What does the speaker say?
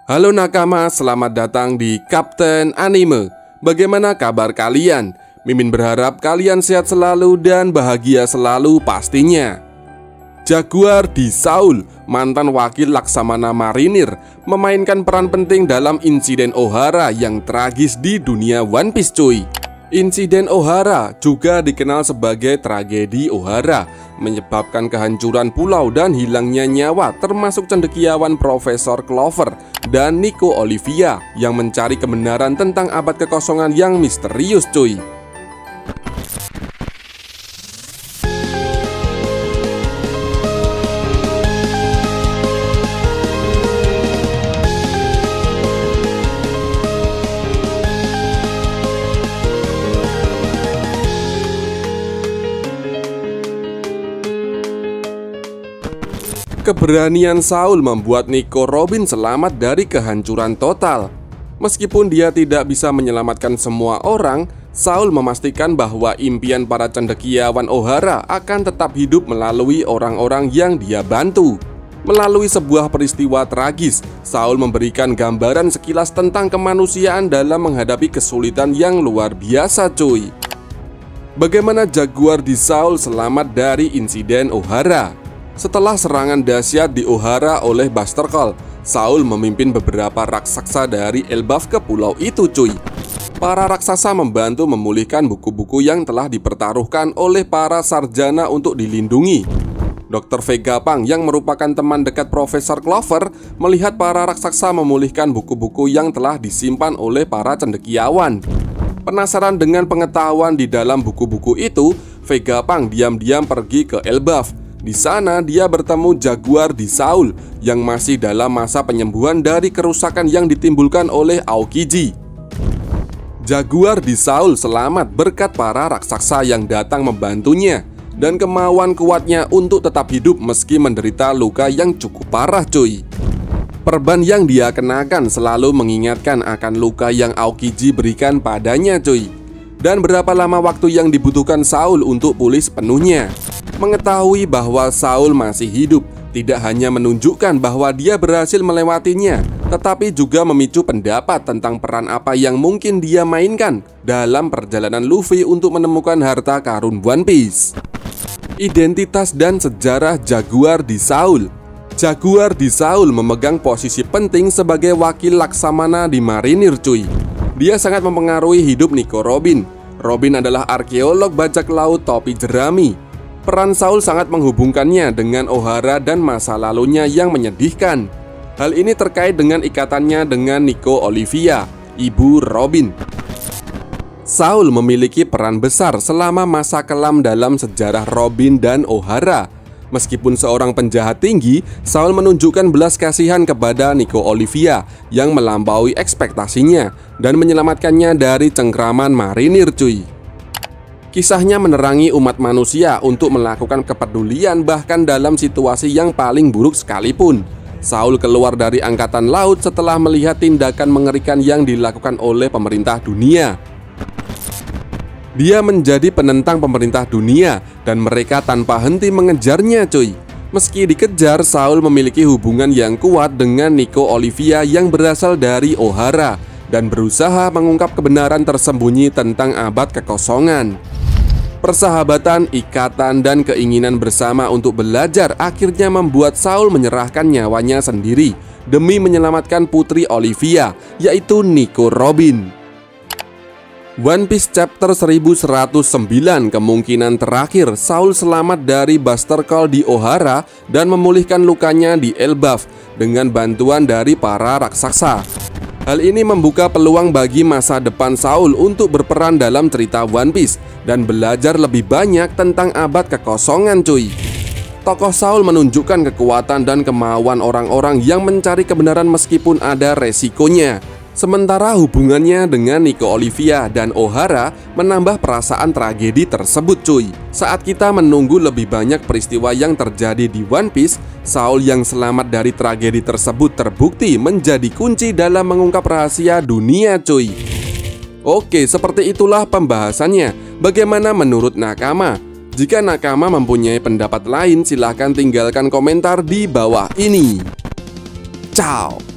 Halo nakama, selamat datang di Kapten Anime. Bagaimana kabar kalian? Mimin berharap kalian sehat selalu dan bahagia selalu pastinya. Jaguar di Saul, mantan wakil Laksamana Marinir, memainkan peran penting dalam insiden Ohara yang tragis di dunia One Piece cuy. Insiden Ohara juga dikenal sebagai tragedi Ohara, menyebabkan kehancuran pulau dan hilangnya nyawa termasuk cendekiawan Profesor Clover dan Nico Olivia yang mencari kebenaran tentang abad kekosongan yang misterius cuy. Keberanian Saul membuat Nico Robin selamat dari kehancuran total. Meskipun dia tidak bisa menyelamatkan semua orang, Saul memastikan bahwa impian para cendekiawan Ohara akan tetap hidup melalui orang-orang yang dia bantu. Melalui sebuah peristiwa tragis, Saul memberikan gambaran sekilas tentang kemanusiaan dalam menghadapi kesulitan yang luar biasa cuy. Bagaimana Jaguar di Saul selamat dari insiden Ohara? Setelah serangan dahsyat di Ohara oleh Buster Call, Saul memimpin beberapa raksasa dari Elbaf ke pulau itu cuy. Para raksasa membantu memulihkan buku-buku yang telah dipertaruhkan oleh para sarjana untuk dilindungi. Dr. Vegapunk yang merupakan teman dekat Profesor Clover melihat para raksasa memulihkan buku-buku yang telah disimpan oleh para cendekiawan. Penasaran dengan pengetahuan di dalam buku-buku itu, Vegapunk diam-diam pergi ke Elbaf. Di sana dia bertemu Jaguar di Saul yang masih dalam masa penyembuhan dari kerusakan yang ditimbulkan oleh Aokiji. Jaguar di Saul selamat berkat para raksasa yang datang membantunya dan kemauan kuatnya untuk tetap hidup meski menderita luka yang cukup parah cuy. Perban yang dia kenakan selalu mengingatkan akan luka yang Aokiji berikan padanya cuy. Dan berapa lama waktu yang dibutuhkan Saul untuk pulih sepenuhnya. Mengetahui bahwa Saul masih hidup tidak hanya menunjukkan bahwa dia berhasil melewatinya, tetapi juga memicu pendapat tentang peran apa yang mungkin dia mainkan dalam perjalanan Luffy untuk menemukan harta karun One Piece. Identitas dan sejarah Jaguar di Saul. Jaguar di Saul memegang posisi penting sebagai wakil Laksamana di Marinir cuy. Dia sangat mempengaruhi hidup Nico Robin. Robin adalah arkeolog bajak laut topi jerami. Peran Saul sangat menghubungkannya dengan Ohara dan masa lalunya yang menyedihkan. Hal ini terkait dengan ikatannya dengan Nico Olivia, ibu Robin. Saul memiliki peran besar selama masa kelam dalam sejarah Robin dan Ohara. Meskipun seorang penjahat tinggi, Saul menunjukkan belas kasihan kepada Nico Olivia yang melampaui ekspektasinya dan menyelamatkannya dari cengkraman marinir cuy. Kisahnya menerangi umat manusia untuk melakukan kepedulian bahkan dalam situasi yang paling buruk sekalipun. Saul keluar dari angkatan laut setelah melihat tindakan mengerikan yang dilakukan oleh pemerintah dunia. Dia menjadi penentang pemerintah dunia dan mereka tanpa henti mengejarnya cuy. Meski dikejar, Saul memiliki hubungan yang kuat dengan Nico Olivia yang berasal dari Ohara dan berusaha mengungkap kebenaran tersembunyi tentang abad kekosongan. Persahabatan, ikatan, dan keinginan bersama untuk belajar akhirnya membuat Saul menyerahkan nyawanya sendiri demi menyelamatkan putri Olivia, yaitu Nico Robin. One Piece Chapter 1109 kemungkinan terakhir Saul selamat dari Buster Call di Ohara dan memulihkan lukanya di Elbaf dengan bantuan dari para raksasa. Hal ini membuka peluang bagi masa depan Saul untuk berperan dalam cerita One Piece dan belajar lebih banyak tentang abad kekosongan cuy. Tokoh Saul menunjukkan kekuatan dan kemauan orang-orang yang mencari kebenaran meskipun ada resikonya. Sementara hubungannya dengan Nico Olivia dan Ohara menambah perasaan tragedi tersebut cuy. Saat kita menunggu lebih banyak peristiwa yang terjadi di One Piece, Saul yang selamat dari tragedi tersebut terbukti menjadi kunci dalam mengungkap rahasia dunia cuy. Oke, seperti itulah pembahasannya. Bagaimana menurut nakama? Jika nakama mempunyai pendapat lain, silahkan tinggalkan komentar di bawah ini. Ciao.